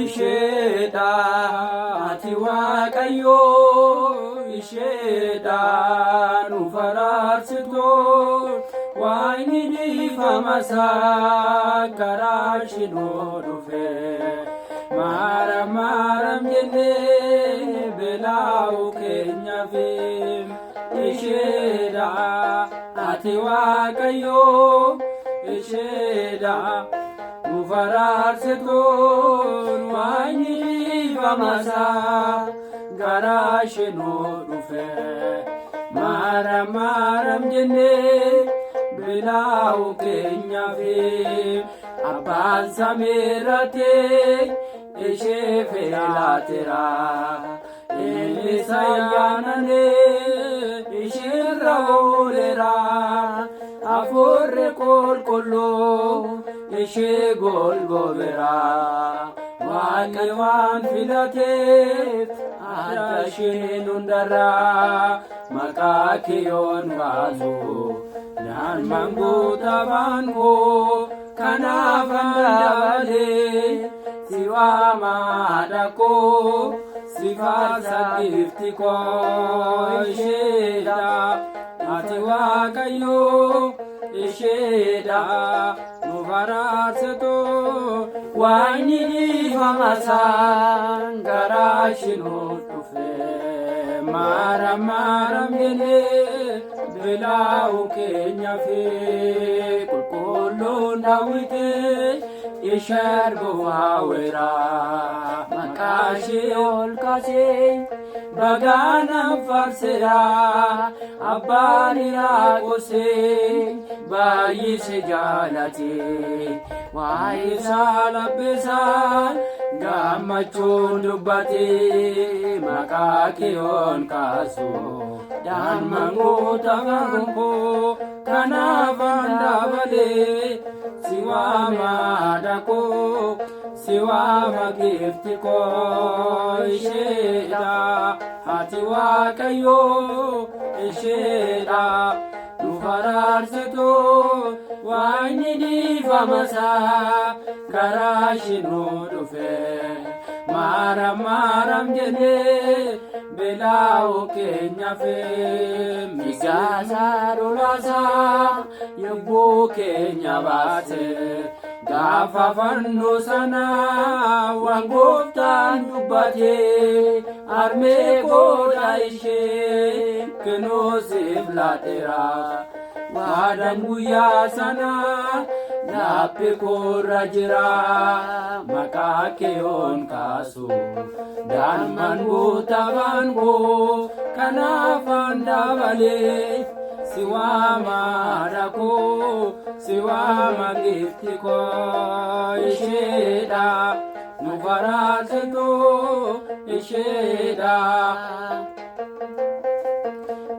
isheedha ati waaqayyo isheedha nu faraarsitu waa'ini dhiifamasaa karaa ishii dhufe maaram jennee beelaa'uu keenyaaf isheedha ati waaqayyo isheedha nu faraarsitu waa'ini dhiifamasaa karaa ishii dhufe maaram jennee beelaa'uu keenyaaf abbaan samiirratee ishee feelaateera Elisa yaananee isheerra ooleera hafuurri qulqulluu ishee golbobeera Waaqni waan filateef adda isheen hundarraa maqaa kiyyoon baasu naan manguuta baangoo kanaaf dabalee si waamaadha koo si faarsadhiifti koo isheedha ati waaqayyo isheedha nu faraarsitu waa'ini dhiifamasaa karaa ishii dhufe maaram jennee beelaa'uu keenyaaf qulqulluun Daawit ishee arguuf hawweera maqaa ishee ol kaasee bagaanaan faarseera abbaan Yaaqoobee baay'isee jaalate waa'ee isaa labbeessaan gammachuun dubbate maqaa kiyyoon kaasu daa'imman guutaa baangoo kanaaf dabalee si waamaadha koo si waama giifti koo isheedha ati waaqayyo isheedha nu faraarsitu waa'ini dhiifamasaa karaa ishii dhufe maaram jennee beelaa'uu keenyaaf misaasaa lolaasaa yogguu keenya baase gaafa fannoo sana waan gooftaan dubbate harmee godha ishee kennuusiif laateera waadaan guyyaa sana laphee koorra jira maqaa kiyyoon kaasu daa'imman guutaa baangoo kanaaf dabalee si waamaadha koo si waama giifti koo isheedha nu faraarsitu isheedha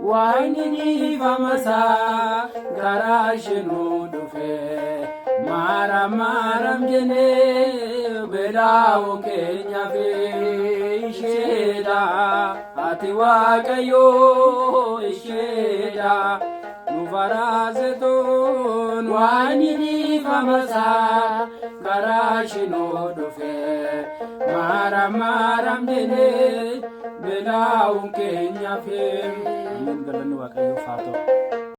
waa'ini dhiifamasaa karaa ishii dhufe maaram jennee beelaa'uu keenyaaf isheedha ati waaqayyo isheedha nu faraarsitu waa'ini dhiifamasaa karaa ishii dhufe maaram jennee beelaa'uu keenyaaf galanni waaqayyoof haa ta'u.